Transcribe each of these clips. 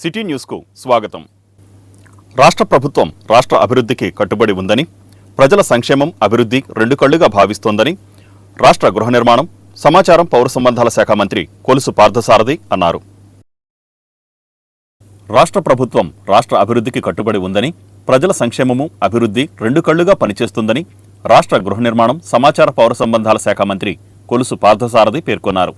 City న్యూస్కు స్వాగతం. రాష్ట్ర ప్రభుత్వం రాష్ట్ర అభివృద్ధికి కట్టుబడి ఉందని, ప్రజల సంక్షేమం అభివృద్ధి రెండు కళ్లుగా భావిస్తోందని రాష్ట్ర గృహ నిర్మాణం, సమాచారం, పౌర సంబంధాల శాఖ మంత్రి కొలుసు పార్థసారథి అన్నారు. రాష్ట్ర ప్రభుత్వం రాష్ట్ర అభివృద్ధికి కట్టుబడి ఉందని, ప్రజల సంక్షేమము అభివృద్ధి రెండు కళ్లుగా పనిచేస్తుందని రాష్ట్ర గృహ నిర్మాణం, సమాచార, పౌర సంబంధాల శాఖ మంత్రి కొలుసు పార్థసారథి పేర్కొన్నారు.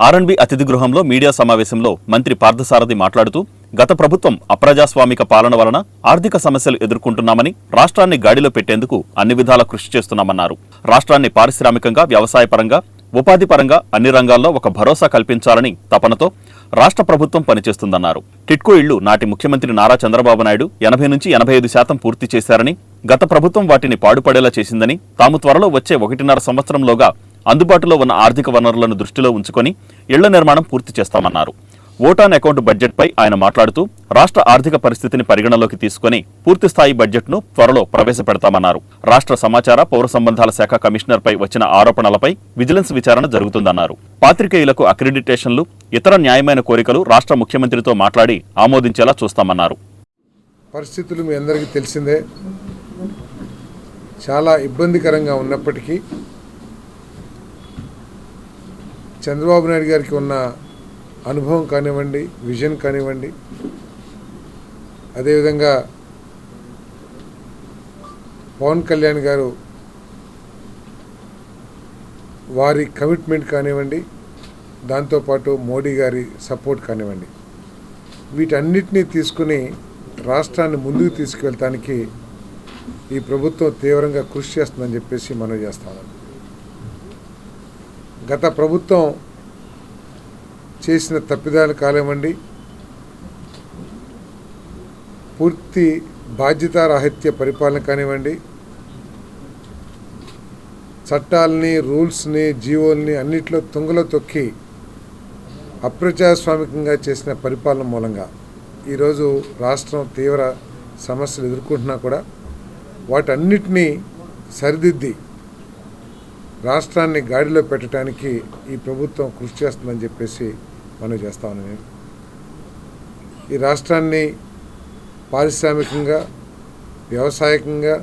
ఆర్ఎండ్బి అతిథి గృహంలో మీడియా సమావేశంలో మంత్రి పార్థసారథి మాట్లాడుతూ, గత ప్రభుత్వం అప్రజాస్వామిక పాలన వలన ఆర్థిక సమస్యలు ఎదుర్కొంటున్నామని, రాష్ట్రాన్ని గాడిలో పెట్టేందుకు అన్ని విధాలా కృషి చేస్తున్నామన్నారు. రాష్ట్రాన్ని పారిశ్రామికంగా, వ్యవసాయపరంగా, ఉపాధి పరంగా అన్ని రంగాల్లో ఒక భరోసా కల్పించాలని తపనతో రాష్ట్ర ప్రభుత్వం పనిచేస్తుందన్నారు. టిట్కో ఇళ్లు నాటి ముఖ్యమంత్రి నారా చంద్రబాబు నాయుడు 80 నుంచి 85% పూర్తి చేశారని, గత ప్రభుత్వం వాటిని పాడుపడేలా చేసిందని, తాము త్వరలో వచ్చే 1.5 సంవత్సరంలోగా అందుబాటులో ఉన్న ఆర్థిక వనరులను దృష్టిలో ఉంచుకొని ఇళ్ల నిర్మాణం పూర్తి చేస్తామన్నారు. ఓటాన్ అకౌంట్ బడ్జెట్పై ఆయన మాట్లాడుతూ, రాష్ట్ర ఆర్థిక పరిస్థితిని పరిగణలోకి తీసుకుని పూర్తిస్థాయి బడ్జెట్ను త్వరలో ప్రవేశపెడతామన్నారు. రాష్ట్ర సమాచార, పౌర సంబంధాల శాఖ కమిషనర్పై వచ్చిన ఆరోపణలపై విజిలెన్స్ విచారణ జరుగుతుందన్నారు. పాత్రికేయులకు అక్రిడిటేషన్లు, ఇతర న్యాయమైన కోరికలు రాష్ట్ర ముఖ్యమంత్రితో మాట్లాడి ఆమోదించేలా చూస్తామన్నారు. పరిస్థితులు మీ అందరికీ తెలిసిందే. చాలా ఇబ్బందికరంగా ఉన్నప్పటికీ చంద్రబాబు నాయుడు గారికి ఉన్న అనుభవం కానివ్వండి, విజన్ కానివ్వండి, అదేవిధంగా పవన్ కళ్యాణ్ గారు వారి కమిట్మెంట్ కానివ్వండి, దాంతోపాటు మోడీ గారి సపోర్ట్ కానివ్వండి, వీటన్నిటినీ తీసుకుని రాష్ట్రాన్ని ముందుకు తీసుకువెళ్ళటానికి ఈ ప్రభుత్వం తీవ్రంగా కృషి చేస్తుందని చెప్పేసి మనవి చేస్తాను. గత ప్రభుత్వం చేసిన తప్పిదాలు కానివ్వండి, పూర్తి బాధ్యతారాహిత్య పరిపాలన కానివ్వండి, చట్టాలని, రూల్స్ని, జీవోల్ని అన్నిట్లో తుంగలో తొక్కి అప్రజాస్వామికంగా చేసిన పరిపాలన మూలంగా ఈరోజు రాష్ట్రం తీవ్ర సమస్యలు ఎదుర్కొంటున్నా కూడా వాటన్నిటినీ సరిదిద్ది రాష్ట్రాన్ని గాడిలో పెట్టడానికి ఈ ప్రభుత్వం కృషి చేస్తుందని చెప్పేసి మనం చేస్తామని నేను ఈ రాష్ట్రాన్ని పారిశ్రామికంగా, వ్యవసాయకంగా,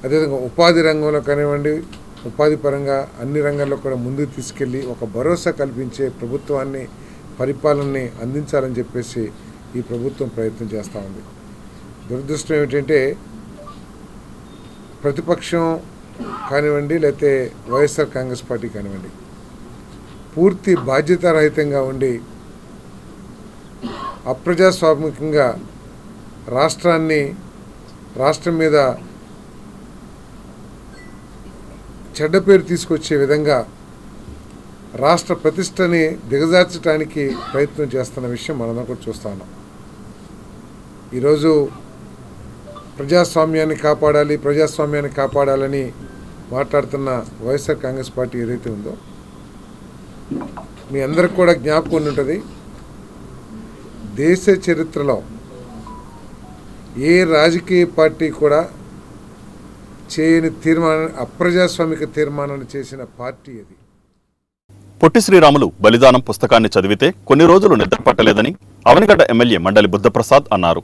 అదేవిధంగా ఉపాధి రంగంలో కానివ్వండి, ఉపాధి పరంగా అన్ని రంగాల్లో కూడా ముందుకు తీసుకెళ్ళి ఒక భరోసా కల్పించే ప్రభుత్వాన్ని, పరిపాలనని అందించాలని చెప్పేసి ఈ ప్రభుత్వం ప్రయత్నం చేస్తూ ఉంది. దురదృష్టం ఏమిటంటే ప్రతిపక్షం కానివ్వండి, లేకపోతే వైఎస్ఆర్ కాంగ్రెస్ పార్టీ కానివ్వండి, పూర్తి బాధ్యతారహితంగా ఉండి అప్రజాస్వామికంగా రాష్ట్రం మీద చెడ్డ పేరు తీసుకొచ్చే విధంగా రాష్ట్ర ప్రతిష్టని దిగజార్చడానికి ప్రయత్నం చేస్తున్న విషయం మనందరం కూడా చూస్తా ఉన్నాం. ఈరోజు ప్రజాస్వామ్యాన్ని కాపాడాలని మాట్లాడుతున్న వైఎస్ఆర్ కాంగ్రెస్ పార్టీ ఏదైతే ఉందో, మీ అందరికి కూడా జ్ఞాపకం ఉంటుంది, దేశ చరిత్రలో ఏ రాజకీయ పార్టీ కూడా చేయని అప్రజాస్వామిక తీర్మానాన్ని చేసిన పార్టీ అది. పొట్టి శ్రీరాములు బలిదానం పుస్తకాన్ని చదివితే కొన్ని రోజులు నిద్ర పట్టలేదని అవనిగడ్డ ఎమ్మెల్యే మండలి బుద్ధప్రసాద్ అన్నారు.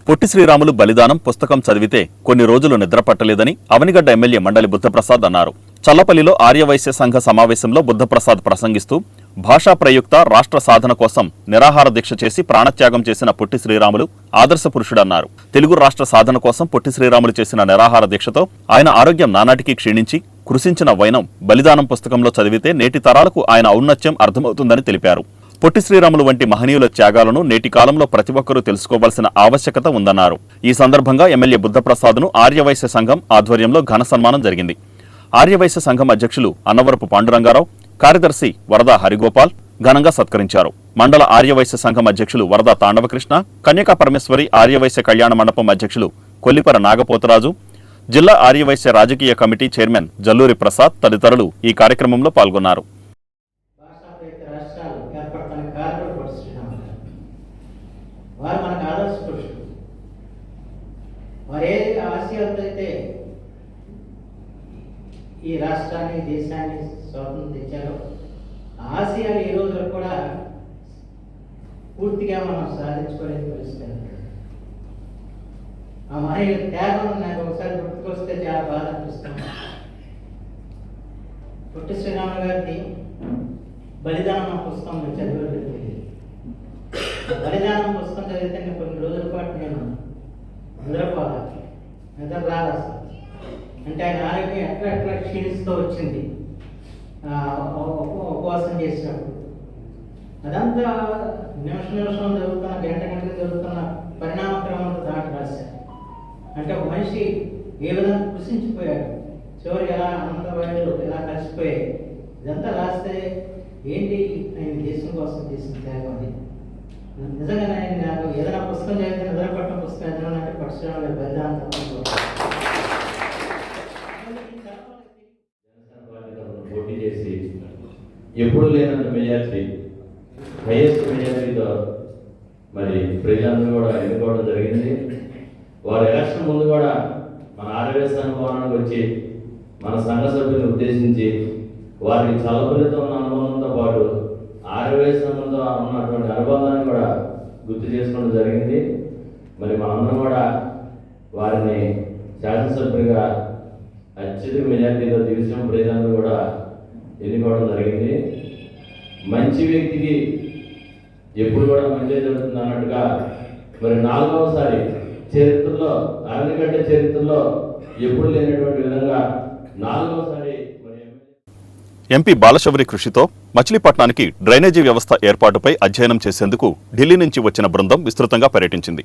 పొట్టి శ్రీరాములు బలిదానం పుస్తకం చదివితే కొన్ని రోజులు నిద్ర పట్టలేదని అవనిగడ్డ ఎమ్మెల్యే మండలి బుద్ధప్రసాద్ అన్నారు. చల్లపల్లిలో ఆర్యవైశ్య సంఘ సమావేశంలో బుద్ధప్రసాద్ ప్రసంగిస్తూ, భాషా ప్రయుక్త రాష్ట్ర సాధన కోసం నిరాహార దీక్ష చేసి ప్రాణత్యాగం చేసిన పొట్టి శ్రీరాములు ఆదర్శ పురుషుడన్నారు. తెలుగు రాష్ట్ర సాధన కోసం పొట్టి శ్రీరాములు చేసిన నిరాహార దీక్షతో ఆయన ఆరోగ్యం నానాటికి క్షీణించి కృషించిన వైనం బలిదానం పుస్తకంలో చదివితే నేటి తరాలకు ఆయన ఔన్నత్యం అర్థమవుతుందని తెలిపారు. పొట్టి శ్రీరాములు వంటి మహనీయుల త్యాగాలను నేటి కాలంలో ప్రతి ఒక్కరూ తెలుసుకోవాల్సిన ఆవశ్యకత ఉందన్నారు. ఈ సందర్భంగా ఎమ్మెల్యే బుద్ధప్రసాద్ను ఆర్యవైశ్య సంఘం ఆధ్వర్యంలో ఘన సన్మానం జరిగింది. ఆర్యవైశ్య సంఘం అధ్యక్షులు అన్నవరపు పాండురంగారావు, కార్యదర్శి వరద హరిగోపాల్ ఘనంగా సత్కరించారు. మండల ఆర్యవైశ్య సంఘం అధ్యక్షులు వరద తాండవకృష్ణ, కన్యకా పరమేశ్వరి ఆర్యవైశ్య కళ్యాణ మండపం అధ్యక్షులు కొల్లిపర నాగపోతరాజు, జిల్లా ఆర్యవైశ్య రాజకీయ కమిటీ చైర్మన్ జల్లూరి ప్రసాద్ తదితరులు ఈ కార్యక్రమంలో పాల్గొన్నారు. వారు మనకు ఆదర్శ పురుషులు. వారు ఏ ఆశయాలతో అయితే ఈ రాష్ట్రాన్ని, దేశాన్ని స్వాతంత్రం తెచ్చారో ఆశయాలు ఈ రోజు కూడా పూర్తిగా మనం సాధించుకోలేని పరిస్థితి ఉంటుంది. ఆ మహిళ త్యాగం నాకు ఒకసారి గుర్తుకొస్తే చాలా బాధ అనిపిస్తుంది. పొట్టి శ్రీరాములు గారిది బలిదానం పుస్తకం చదివేది. బలిదానం పుస్తకం చదివితే నేను కొన్ని రోజుల పాటు నేను నిద్రపోవాలి, నిద్ర రాదు. అంటే ఆయన ఆరోగ్యం ఎట్లా క్షీణిస్తూ వచ్చింది ఉపవాసం చేసినప్పుడు. అదంతా నిమిషం జరుగుతున్న, గంటకు జరుగుతున్న పరిణామ క్రమంలో దాటి రాశారు. అంటే ఒక మనిషి ఏ విధంగా కృషించిపోయాడు, చివరికి ఎలా ఆనందపడాడు, ఎలా కలిసిపోయాయి. ఇదంతా రాస్తే ఏంటి ఆయన దేశం కోసం చేసిన త్యాగం అది. నిజంగా నాకు ఏదైనా పుస్తకం చదివితే నిద్రపట్టిన పుస్తకం ఏదైనా అంటే పరశురాముల బలిదానం పోటీ చేసి ఎప్పుడు లేనంత మెజార్టీ, హైయెస్ట్ మెజార్టీతో మరి ప్రజలందరూ కూడా ఎన్నుకోవడం జరిగింది. వారు ఎలక్షన్ ముందు కూడా మన ఆర్యవేశాన భవనానికి వచ్చి మన సంఘ సభ్యులను ఉద్దేశించి వారికి చలపరితో ఉన్న అనుబంధంతో పాటు ఆర్యవేశంతో ఉన్నటువంటి అనుబంధాన్ని కూడా గుర్తు చేసుకోవడం జరిగింది. మరి మనందరం కూడా వారిని శాసనసభ్యులుగా అత్యధిక మెజార్టీతో దివిజం ప్రజలందరూ కూడా ఎన్నుకోవడం జరిగింది. మంచి వ్యక్తికి ఎప్పుడు కూడా మంచి జరుగుతుంది అన్నట్టుగా మరి 4వసారి చరిత్రలో, అరణ్యగడ్డ చరిత్రలో ఎప్పుడు లేనటువంటి విధంగా 4వసారి ఎంపీ బాలశౌరి కృషితో మచిలీపట్నానికి డ్రైనేజీ వ్యవస్థ ఏర్పాటుపై అధ్యయనం చేసేందుకు ఢిల్లీ నుంచి వచ్చిన బృందం విస్తృతంగా పర్యటించింది.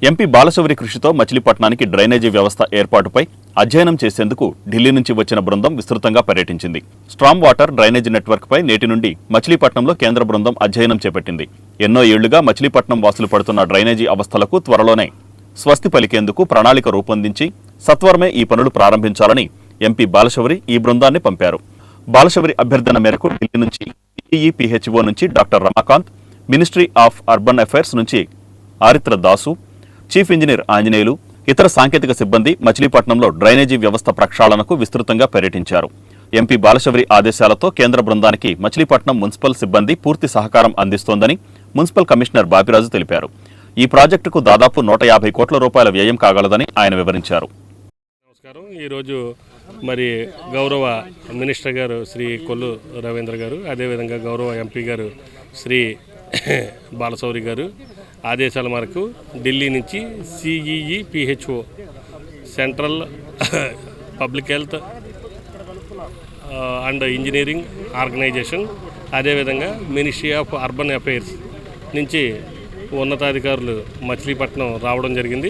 ఎంపీ బాలశౌరి కృషితో మచిలీపట్నానికి డ్రైనేజీ వ్యవస్థ ఏర్పాటుపై అధ్యయనం చేసేందుకు ఢిల్లీ నుంచి వచ్చిన బృందం విస్తృతంగా పర్యటించింది. స్ట్రామ్ వాటర్ డ్రైనేజీ నెట్వర్క్పై నేటి నుండి మచిలీపట్నంలో కేంద్ర బృందం అధ్యయనం చేపట్టింది. ఎన్నో ఏళ్లుగా మచిలీపట్నం వాసులు పడుతున్న డ్రైనేజీ అవస్థలకు త్వరలోనే స్వస్తి పలికేందుకు ప్రణాళిక రూపొందించి సత్వరమే ఈ పనులు ప్రారంభించాలని ఎంపీ బాలశౌరి ఈ బృందాన్ని పంపారు. బాలశౌరి అభ్యర్థన మేరకు ఢిల్లీ నుంచి PHO నుంచి doctor Ramakant, ministry of urban affairs నుంచి ఆరిత్ర దాసు, చీఫ్ ఇంజనీర్ ఆంజనేయులు, ఇతర సాంకేతిక సిబ్బంది మచిలీపట్నంలో డ్రైనేజీ వ్యవస్థ ప్రక్షాళనకు విస్తృతంగా పర్యటించారు. ఎంపీ బాలశౌరి ఆదేశాలతో కేంద్ర బృందానికి మచిలీపట్నం మున్సిపల్ సిబ్బంది పూర్తి సహకారం అందిస్తోందని మున్సిపల్ కమిషనర్ బాపిరాజు తెలిపారు. ఈ ప్రాజెక్టుకు దాదాపు 150 కోట్ల రూపాయల వ్యయం కాగలదని ఆయన వివరించారు. నమస్కారం. ఈరోజు మరి గౌరవ మినిస్టర్ గారు శ్రీ కొల్లు రవీంద్ర గారు, అదేవిధంగా గౌరవ ఎంపీ గారు శ్రీ బాలశౌరి గారు ఆదేశాల మేరకు ఢిల్లీ నుంచి CEE-PHO central public health and engineering organisation, అదేవిధంగా మినిస్ట్రీ ఆఫ్ అర్బన్ అఫైర్స్ నుంచి ఉన్నతాధికారులు మచిలీపట్నం రావడం జరిగింది.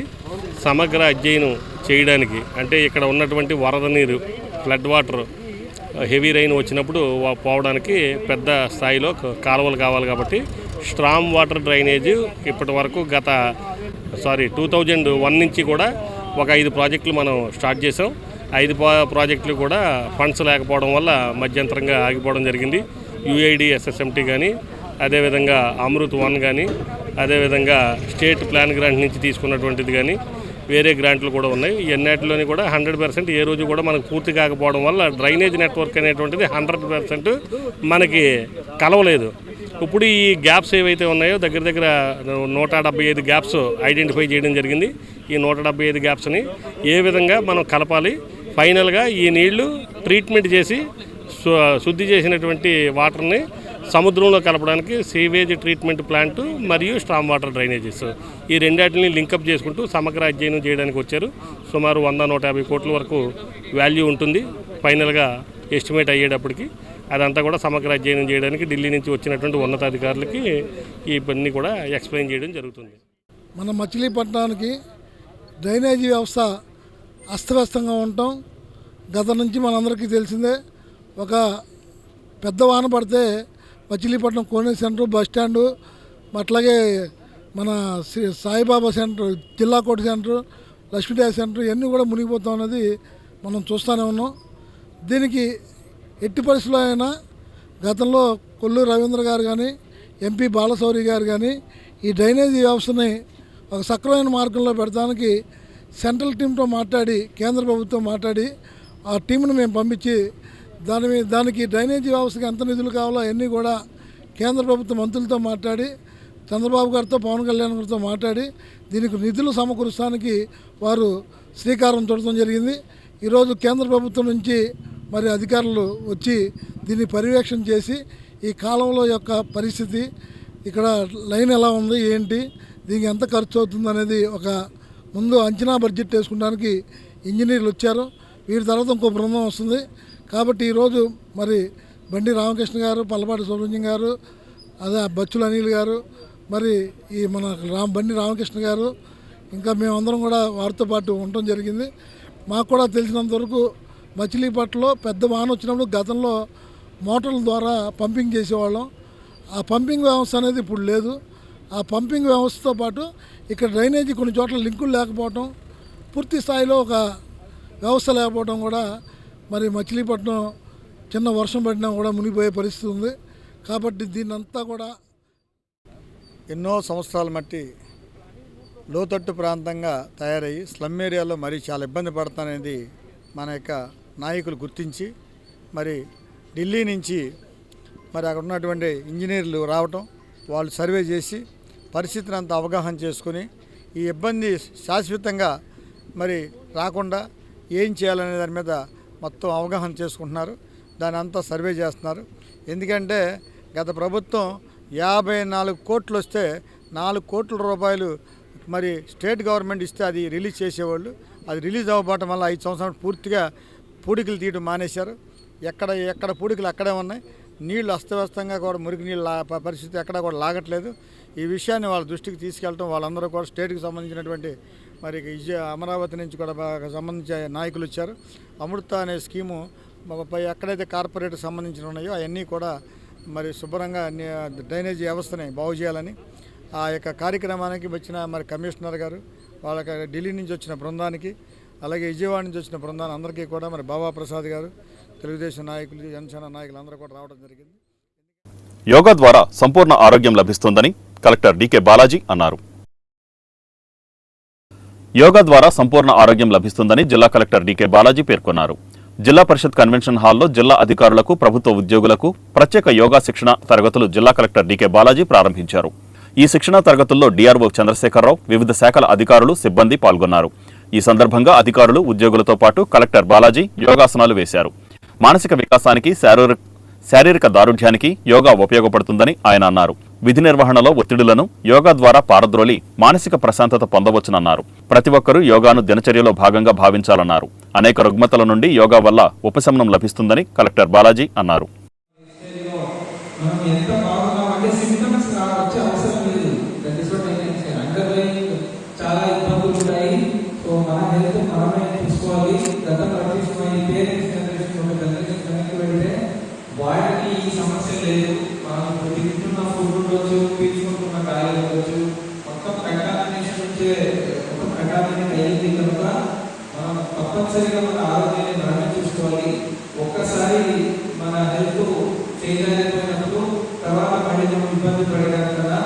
సమగ్ర అధ్యయనం చేయడానికి, అంటే ఇక్కడ ఉన్నటువంటి వరద నీరు, ఫ్లడ్ వాటర్, హెవీ రైన్ వచ్చినప్పుడు పోవడానికి పెద్ద స్థాయిలో కాలువలు కావాలి కాబట్టి స్ట్రామ్ వాటర్ డ్రైనేజ్ ఇప్పటి వరకు 2001 నుంచి కూడా ఒక 5 ప్రాజెక్టులు మనం స్టార్ట్ చేసాం. 5 ప్రాజెక్టులు కూడా ఫండ్స్ లేకపోవడం వల్ల మధ్యంతరంగా ఆగిపోవడం జరిగింది. UID SSMT కానీ, అదేవిధంగా అమృత్ 1 కానీ, అదేవిధంగా స్టేట్ ప్లాన్ గ్రాంట్ నుంచి తీసుకున్నటువంటిది కానీ వేరే గ్రాంట్లు కూడా ఉన్నాయి. ఎన్నిటిలోని కూడా 100% ఏ రోజు కూడా మనకు పూర్తి కాకపోవడం వల్ల డ్రైనేజ్ నెట్వర్క్ అనేటువంటిది 100% మనకి కలవలేదు. ఇప్పుడు ఈ గ్యాప్స్ ఏవైతే ఉన్నాయో దగ్గర 175 గ్యాప్స్ ఐడెంటిఫై చేయడం జరిగింది. ఈ 175 గ్యాప్స్ని ఏ విధంగా మనం కలపాలి, ఫైనల్గా ఈ నీళ్లు ట్రీట్మెంట్ చేసి శుద్ధి చేసినటువంటి వాటర్ని సముద్రంలో కలపడానికి సీవేజ్ ట్రీట్మెంట్ ప్లాంట్ మరియు స్ట్రామ్ వాటర్ డ్రైనేజెస్, ఈ రెండాటిని లింకప్ చేసుకుంటూ సమగ్ర అధ్యయనం చేయడానికి వచ్చారు. సుమారు 100-150 కోట్ల వరకు వాల్యూ ఉంటుంది ఫైనల్గా ఎస్టిమేట్ అయ్యేటప్పటికి. అదంతా కూడా సమగ్ర అధ్యయనం చేయడానికి ఢిల్లీ నుంచి వచ్చినటువంటి ఉన్నతాధికారులకి ఈ పని కూడా ఎక్స్ప్లెయిన్ చేయడం జరుగుతుంది. మన మచిలీపట్నానికి డ్రైనేజీ వ్యవస్థ అస్తవ్యస్తంగా ఉండటం గత నుంచి మనందరికీ తెలిసిందే. ఒక పెద్ద వాన పడితే మచిలీపట్నం కోనేరు సెంటర్, బస్ స్టాండు, అట్లాగే మన సాయిబాబా సెంటర్, జిల్లా కోర్టు సెంటర్, లక్ష్మీదేవి సెంటర్ ఇవన్నీ కూడా మునిగిపోతాం అనేది మనం చూస్తూనే ఉన్నాం. దీనికి ఎట్టి పరిస్థితుల్లో అయినా గతంలో కొల్లు రవీంద్ర గారు కానీ, ఎంపీ బాలశౌరి గారు కానీ ఈ డ్రైనేజీ వ్యవస్థని ఒక సక్రమైన మార్గంలో పెడతానికి సెంట్రల్ టీంతో మాట్లాడి, కేంద్ర ప్రభుత్వం మాట్లాడి ఆ టీంను మేము పంపించి దానికి డ్రైనేజీ వ్యవస్థకి ఎంత నిధులు కావాలో అవన్నీ కూడా కేంద్ర ప్రభుత్వ మంత్రులతో మాట్లాడి చంద్రబాబు గారితో పవన్ కళ్యాణ్ గారితో మాట్లాడి దీనికి నిధులు సమకూర్చడానికి వారు శ్రీకారం చుట్టడం జరిగింది. ఈరోజు కేంద్ర ప్రభుత్వం నుంచి మరి అధికారులు వచ్చి దీన్ని పర్యవేక్షణ చేసి ఈ కాలంలో యొక్క పరిస్థితి, ఇక్కడ లైన్ ఎలా ఉంది, ఏంటి, దీనికి ఎంత ఖర్చు అవుతుంది అనేది ఒక ముందు అంచనా బడ్జెట్ వేసుకోవడానికి ఇంజనీర్లు వచ్చారు. వీరి తర్వాత ఇంకో బృందం వస్తుంది. కాబట్టి ఈరోజు మరి బండి రామకృష్ణ గారు, పల్లపాటి సుబ్రహ్మణ్యం గారు, అదే బచ్చుల అనిల్ గారు, మరి ఈ మన బండి రామకృష్ణ గారు, ఇంకా మేమందరం కూడా వారితో పాటు ఉండటం జరిగింది. మాకు కూడా తెలిసినంతవరకు మచిలీపట్నంలో పెద్ద వాన వచ్చినప్పుడు గతంలో మోటార్ల ద్వారా పంపింగ్ చేసేవాళ్ళం. ఆ పంపింగ్ వ్యవస్థ అనేది ఇప్పుడు లేదు. ఆ పంపింగ్ వ్యవస్థతో పాటు ఇక్కడ డ్రైనేజీ కొన్ని చోట్ల లింకులు లేకపోవటం, పూర్తి స్థాయిలో ఒక వ్యవస్థ లేకపోవడం కూడా మరి మచిలీపట్నం చిన్న వర్షం పడినా కూడా మునిగిపోయే పరిస్థితి ఉంది. కాబట్టి దీన్నంతా కూడా ఎన్నో సంవత్సరాల మట్టి లోతట్టు ప్రాంతంగా తయారయ్యి స్లమ్ ఏరియాలో మరీ చాలా ఇబ్బంది పడుతుందనేది మన యొక్క నాయకులు గుర్తించి మరి ఢిల్లీ నుంచి మరి అక్కడ ఉన్నటువంటి ఇంజనీర్లు రావటం, వాళ్ళు సర్వే చేసి పరిస్థితిని అంతా అవగాహన చేసుకుని ఈ ఇబ్బంది శాశ్వతంగా మరి రాకుండా ఏం చేయాలనే దాని మీద మొత్తం అవగాహన చేసుకుంటున్నారు. దాని అంతా సర్వే చేస్తున్నారు. ఎందుకంటే గత ప్రభుత్వం 54 కోట్లు వస్తే 4 కోట్ల రూపాయలు మరి స్టేట్ గవర్నమెంట్ ఇస్తే అది రిలీజ్ చేసేవాళ్ళు. అది రిలీజ్ అవ్వబోవటం వల్ల 5 సంవత్సరాలు పూర్తిగా పూడికలు తీయడం మానేశారు. ఎక్కడ పూడికలు అక్కడే ఉన్నాయి. నీళ్లు అస్తవ్యస్తంగా కూడా మురికి నీళ్ళు పరిస్థితి ఎక్కడా కూడా లాగట్లేదు. ఈ విషయాన్ని వాళ్ళ దృష్టికి తీసుకెళ్ళటం, వాళ్ళందరూ కూడా స్టేట్కి సంబంధించినటువంటి మరి అమరావతి నుంచి కూడా సంబంధించిన నాయకులు వచ్చారు. అమృత అనే స్కీము ఎక్కడైతే కార్పొరేట్కి సంబంధించిన ఉన్నాయో అవన్నీ కూడా మరి శుభ్రంగా డ్రైనేజీ వ్యవస్థని బాగు చేయాలని ఆ యొక్క కార్యక్రమానికి వచ్చిన మరి కమిషనర్ గారు, వాళ్ళకి ఢిల్లీ నుంచి వచ్చిన బృందానికి, అలాగే విజయవాడ నుంచి వచ్చిన బృందాన్ని అందరికీ కూడా మరి బాబా ప్రసాద్ గారు, తెలుగుదేశం నాయకులు, జనసేన నాయకులు అందరూ కూడా రావడం జరిగింది. యోగా ద్వారా సంపూర్ణ ఆరోగ్యం లభిస్తుందని కలెక్టర్ డీకే బాలాజీ అన్నారు. యోగా ద్వారా సంపూర్ణ ఆరోగ్యం లభిస్తుందని జిల్లా కలెక్టర్ డీకే బాలాజీ పేర్కొన్నారు. జిల్లా పరిషత్ కన్వెన్షన్ హాల్లో జిల్లా అధికారులకు, ప్రభుత్వ ఉద్యోగులకు ప్రత్యేక యోగా శిక్షణ తరగతులు జిల్లా కలెక్టర్ డీకే బాలాజీ ప్రారంభించారు. ఈ శిక్షణా తరగతుల్లో డీఆర్ఓ చంద్రశేఖరరావు, వివిధ శాఖల అధికారులు, సిబ్బంది పాల్గొన్నారు. ఈ సందర్భంగా అధికారులు, ఉద్యోగులతో పాటు కలెక్టర్ బాలాజీ యోగాసనాలు వేశారు. మానసిక వికాసానికి, శారీరక దారుఢ్యానికి యోగా ఉపయోగపడుతుందని ఆయన అన్నారు. విధి నిర్వహణలో ఒత్తిడులను యోగా ద్వారా పారద్రోలి మానసిక ప్రశాంతత పొందవచ్చునన్నారు. ప్రతి ఒక్కరూ యోగాను దినచర్యలో భాగంగా భావించాలన్నారు. అనేక రుగ్మతల నుండి యోగా వల్ల ఉపశమనం లభిస్తుందని కలెక్టర్ బాలాజీ అన్నారు. వాటికి ఈ సమస్య లేదు. మనం తింటున్న ఫుడ్ ఉండొచ్చు, పీల్చుకుంటున్న గాలి ఉండొచ్చు, మొత్తం కంటామినేషన్ నుంచే మొత్తం కంటామినేట్ అయ్యింది కనుక మనం తప్పనిసరిగా మన ఆరోగ్యాన్ని మనమే చూసుకోవాలి. ఒక్కసారి మన హెల్త్ చేంజ్ అయిపోయినప్పుడు తర్వాత మళ్ళీ మనం ఇబ్బంది పడడం కన్నా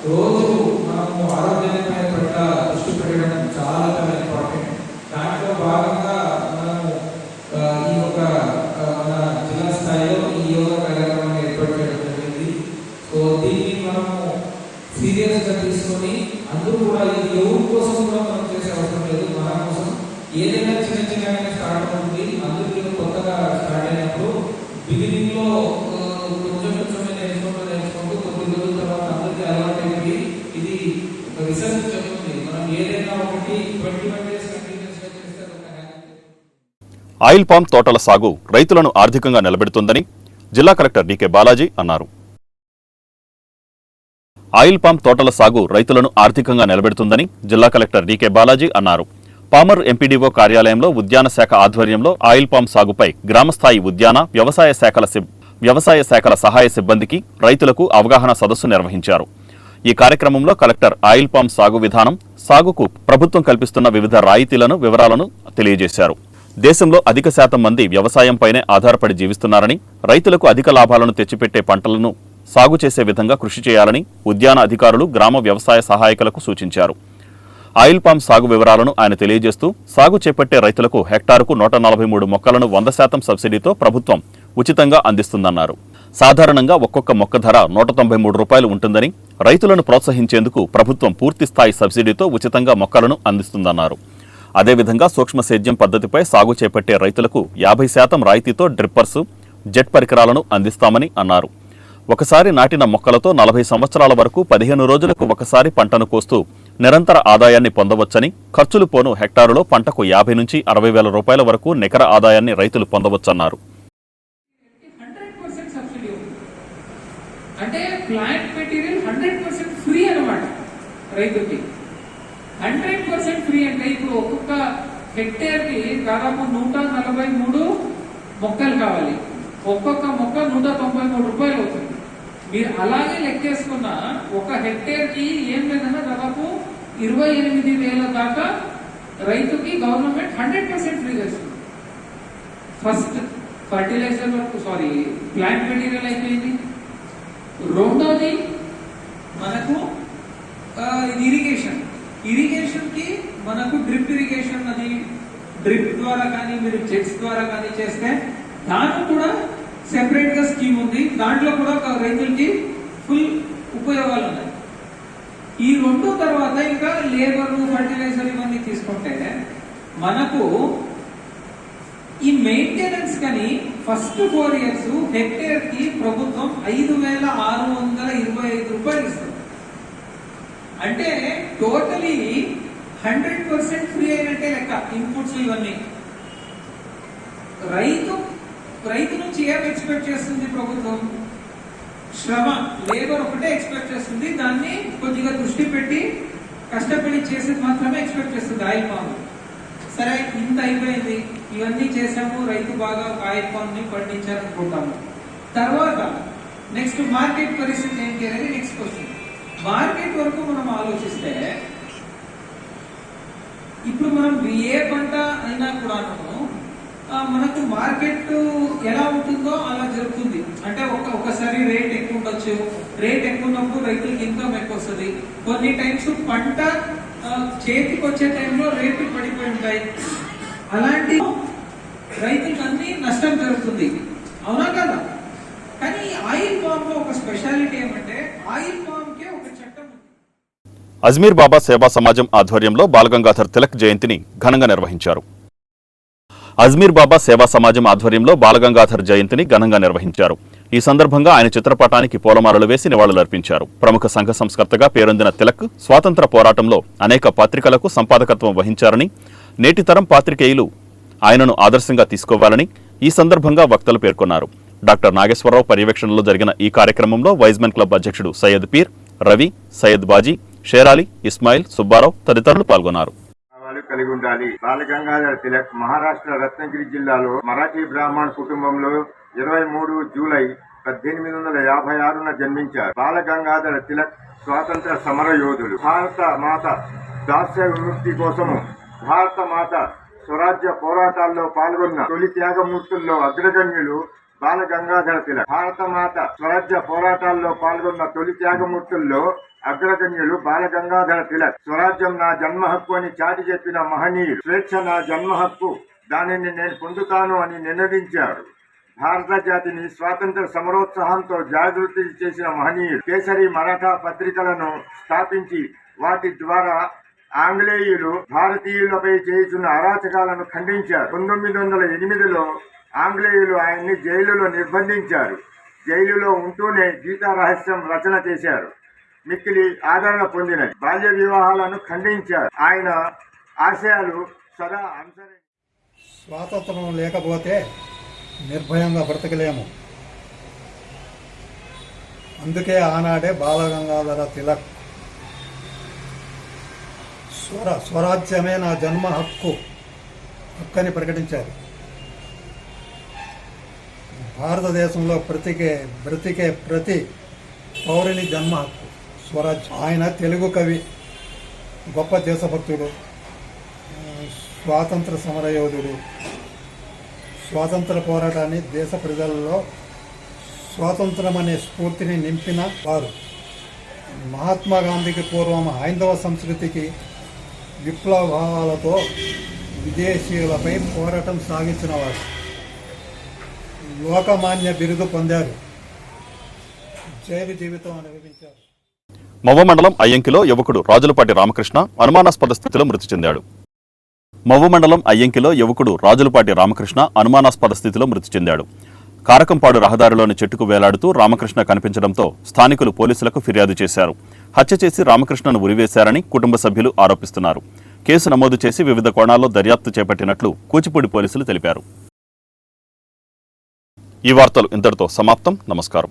రోజు మనము ఆరోగ్యాన్ని పట్ల దృష్టి పెట్టడం చాలా చాలా ఇంపార్టెంట్. దాంట్లో భాగంగా మనము ఈ యొక్క మన జిల్లా స్థాయిలో ఈ యోగా కార్యక్రమాన్ని ఏర్పాటు చేయడం జరిగింది. సో దీన్ని మనము సీరియస్గా తీసుకొని అందరూ కూడా ఇది ఎవరి కోసం కూడా మనం చేసే అవసరం లేదు, మన కోసం. ఏదైనా చిన్న చిన్నగానే స్టార్ట్ అవుతుంది. అందరికీ కొత్తగా స్టార్ట్ అయినప్పుడు బిగినింగ్లో కొంచెం నేర్చుకుంటూ కొద్ది రోజుల తర్వాత అందరికీ అలవాటు అయిపోయి ఇది రిసర్చ్ చెప్తుంది. మనం ఏదైనా ఒకటి 20 డేస్ కంటిన్యూస్గా చేస్తే ఒక ఆయిల్ పామ్ తోటల సాగు రైతులను ఆర్థికంగా నిలబెడుతుందని జిల్లా కలెక్టర్ డీకే బాలాజీ అన్నారు. ఆయిల్ పామ్ తోటల సాగు రైతులను ఆర్థికంగా నిలబెడుతుందని జిల్లా కలెక్టర్ డీకే బాలాజీ అన్నారు. పామర్ ఎంపీడీఓ కార్యాలయంలో ఉద్యాన శాఖ ఆధ్వర్యంలో ఆయిల్ పామ్ సాగుపై గ్రామస్థాయి ఉద్యాన, వ్యవసాయ శాఖల సహాయ సిబ్బందికి, రైతులకు అవగాహన సదస్సు నిర్వహించారు. ఈ కార్యక్రమంలో కలెక్టర్ ఆయిల్ పామ్ సాగు విధానం, సాగుకు ప్రభుత్వం కల్పిస్తున్న వివిధ రాయితీలను, వివరాలను తెలియజేశారు. దేశంలో అధిక శాతం మంది వ్యవసాయంపైనే ఆధారపడి జీవిస్తున్నారని, రైతులకు అధిక లాభాలను తెచ్చిపెట్టే పంటలను సాగు చేసే విధంగా కృషి చేయాలని ఉద్యాన అధికారులు, గ్రామ వ్యవసాయ సహాయకులకు సూచించారు. ఆయిల్ పామ్ సాగు వివరాలను ఆయన తెలియజేస్తూ సాగు చేపట్టే రైతులకు హెక్టారుకు 143 మొక్కలను 100% సబ్సిడీతో ప్రభుత్వం ఉచితంగా అందిస్తుందన్నారు. సాధారణంగా ఒక్కొక్క మొక్క ధర 193 రూపాయలు ఉంటుందని, రైతులను ప్రోత్సహించేందుకు ప్రభుత్వం పూర్తిస్థాయి సబ్సిడీతో ఉచితంగా మొక్కలను అందిస్తుందన్నారు. అదేవిధంగా సూక్ష్మ సేద్యం పద్ధతిపై సాగు చేపట్టే రైతులకు 50% రాయితీతో డ్రిప్పర్స్, జెట్ పరికరాలను అందిస్తామని అన్నారు. ఒకసారి నాటిన మొక్కలతో 40 సంవత్సరాల వరకు 15 రోజులకు ఒకసారి పంటను కోస్తూ నిరంతర ఆదాయాన్ని పొందవచ్చని, ఖర్చులు పోను హెక్టారులో పంటకు 50 నుంచి 60 వేల రూపాయల వరకు నికర ఆదాయాన్ని రైతులు పొందవచ్చన్నారు. అంటే ప్లాంట్ మెటీరియల్ 100% ఫ్రీ అన్నమాట రైతుకి. 100% ఫ్రీ అంటే ఇప్పుడు ఒక్కొక్క హెక్టేర్ కి దాదాపు 143 మొక్కలు కావాలి. ఒక్కొక్క మొక్క 193 రూపాయలు అవుతుంది. మీరు అలాగే లెక్కేసుకున్న ఒక హెక్టేర్ కి ఏం లేదన్నా దాదాపు 28,000 దాకా రైతుకి గవర్నమెంట్ 100% ఫ్రీ చేస్తుంది. ఫస్ట్ ఫర్టిలైజర్ వరకు ప్లాంట్ మెటీరియల్ అయిపోయింది. రెండోది మనకు ఇరిగేషన్ కి మనకు డ్రిప్ ఇరిగేషన్ అది డ్రిప్ ద్వారా కానీ మీరు జెట్స్ ద్వారా కానీ చేస్తే దానికి కూడా సెపరేట్ గా స్కీమ్ ఉంది. దాంట్లో కూడా రైతులకి ఫుల్ ఉపయోగాలు ఉన్నాయి. ఈ రెండు తర్వాత ఇంకా లేబర్, ఫర్టిలైజర్ ఇవన్నీ తీసుకుంటే మనకు ఈ మెయింటెనెన్స్ కని ఫస్ట్ 4 years హెక్టేర్ కి ప్రభుత్వం 5,625 రూపాయలు ఇస్తుంది. అంటే టోటలీ 100% ఫ్రీ అయినట్టే లెక్క. ఇన్పుట్స్ ఇవన్నీ రైతు నుంచి ఏం ఎక్స్పెక్ట్ చేస్తుంది ప్రభుత్వం? శ్రమ, లేబర్ ఒకటే ఎక్స్పెక్ట్ చేస్తుంది. దాన్ని కొద్దిగా దృష్టి పెట్టి కష్టపడి చేసేది మాత్రమే ఎక్స్పెక్ట్ చేస్తుంది ఆయిల్ పామ్. సరే, ఇంత అయిపోయింది, ఇవన్నీ చేసాము, రైతు బాగా ఆయిల్ పామ్ ని పండించాలనుకుంటాము. తర్వాత నెక్స్ట్ మార్కెట్ పరిస్థితి ఏంటి అనేది నెక్స్ట్ క్వశ్చన్. మార్కెట్ వరకు మనం ఆలోచిస్తే ఇప్పుడు మనం ఏ పంట అయినా కూడాను మనకు మార్కెట్ ఎలా ఉంటుందో అలా జరుగుతుంది. అంటే ఒకసారి రేట్ ఎక్కువ ఉండొచ్చు. రేట్ ఎక్కువ ఉన్నప్పుడు రైతులకు ఇన్కమ్ ఎక్కువ వస్తుంది. కొన్ని టైమ్స్ పంట చేతికి వచ్చే టైంలో రేట్లు పడిపోయి ఉంటాయి. అలాంటి రైతులకు అన్ని నష్టం జరుగుతుంది. అవునా కదా? కానీ ఆయిల్ పామ్ లో ఒక స్పెషాలిటీ ఏమంటే ఆయిల్ పామ్ కే ఒక చట్టం ఉంది. అజ్మీర్ బాబా సేవా సమాజం ఆధ్వర్యంలో బాలగంగాధర్ తిలక్ జయంతిని ఘనంగా నిర్వహించారు. అజ్మీర్ బాబా సేవా సమాజం ఆధ్వర్యంలో బాలగంగాధర్ జయంతిని ఘనంగా నిర్వహించారు. ఈ సందర్భంగా ఆయన చిత్రపటానికి పూలమాలలు వేసి నివాళులర్పించారు. ప్రముఖ సంఘ సంస్కర్తగా పేరొందిన తిలక్ స్వాతంత్ర పోరాటంలో అనేక పత్రికలకు సంపాదకత్వం వహించారని, నేటి తరం పాత్రికేయులు ఆయనను ఆదర్శంగా తీసుకోవాలని ఈ సందర్భంగా వక్తలు పేర్కొన్నారు. డాక్టర్ నాగేశ్వరరావు పర్యవేక్షణలో జరిగిన ఈ కార్యక్రమంలో వైజ్మెన్ క్లబ్ అధ్యక్షుడు సయ్యద్ పీర్, రవి, సయ్యద్ బాజీ, షేరాలి, ఇస్మాయిల్, సుబ్బారావు తదితరులు పాల్గొన్నారు. కలిగి ఉండాలి. బాలగంగాధర్ తిలక్ మహారాష్ట్ర రత్నగిరి జిల్లాలో మరాఠీ బ్రాహ్మణ్ కుటుంబంలో 23 జూలై 1856 జన్మించారు. బాలగంగాధర్ తిలక్ స్వాతంత్ర సమర యోధులు. భారత మాత దాస్య విముక్తి కోసము భారత మాత స్వరాజ్య పోరాటాల్లో పాల్గొన్న తొలి త్యాగమూర్తుల్లో అగ్రగణ్యులు బాలగంగాధర తిలక్. భారత మాత స్వరాజ్య పోరాటాల్లో పాల్గొన్న తొలి త్యాగమూర్తుల్లో అగ్రగణ్యులు బాలగంగాధర తిలక్. స్వరాజ్యం నా జన్మ హక్కు అని చాటి చెప్పిన మహనీయులు. స్వేచ్ఛ నా జన్మ హక్కు, దానిని నేను పొందుతాను అని నినదించారు. భారత జాతిని స్వాతంత్ర సమరోత్సాహంతో జాగృతి చేసిన మహనీయులు. కేసరి, మరాఠా పత్రికలను స్థాపించి వాటి ద్వారా ఆంగ్లేయులు భారతీయులపై చేయుచున్న అరాచకాలను ఖండించారు. 1908లో ఆంగ్లేయులు ఆయన్ని జైలులో నిర్బంధించారు. జైలులో ఉంటూనే గీతా రహస్యం రచన చేశారు. మిక్కిలి ఆదరణ పొందినది. బాల్య వివాహాలను ఖండించారు. ఆయన ఆశయాలు సదా అనుసరి. స్వాతంత్రం లేకపోతే నిర్భయంగా బ్రతకలేము. అందుకే ఆనాడే బాలగంగాధర తిలక్ స్వరాజ్యమే నా జన్మ హక్కని ప్రకటించారు. భారతదేశంలో బ్రతికే ప్రతి పౌరుని జన్మ హక్కు స్వరాజ్యం. ఆయన తెలుగు కవి, గొప్ప దేశభక్తుడు, స్వాతంత్ర సమరయోధుడు. స్వాతంత్ర పోరాటాన్ని దేశ ప్రజలలో స్వాతంత్రం అనే స్ఫూర్తిని నింపిన వారు. మహాత్మా గాంధీకి పూర్వం హైందవ సంస్కృతికి విప్లవ భావాలతో విదేశీయులపై పోరాటం సాగించిన వారు. లోకమాన్య బిరుదు పొందారు. జైలు జీవితం అనుభవించారు. మవ్వ మండలం అయ్యంకిలో యువకుడు రాజులపాటి రామకృష్ణ అనుమానాస్పద స్థితిలో మృతి చెందాడు. మవ్వ మండలం అయ్యంకిలో యువకుడు రాజులపాటి రామకృష్ణ అనుమానాస్పద స్థితిలో మృతి చెందాడు. కారకంపాడు రహదారిలోని చెట్టుకు వేలాడుతూ రామకృష్ణ కనిపించడంతో స్థానికులు పోలీసులకు ఫిర్యాదు చేశారు. హత్య చేసి రామకృష్ణను ఉరివేశారని కుటుంబ సభ్యులు ఆరోపిస్తున్నారు. కేసు నమోదు చేసి వివిధ కోణాల్లో దర్యాప్తు చేపట్టినట్లు కూచిపూడి పోలీసులు తెలిపారు. ఈ వార్తలు ఇంతటితో సమాప్తం. నమస్కారం.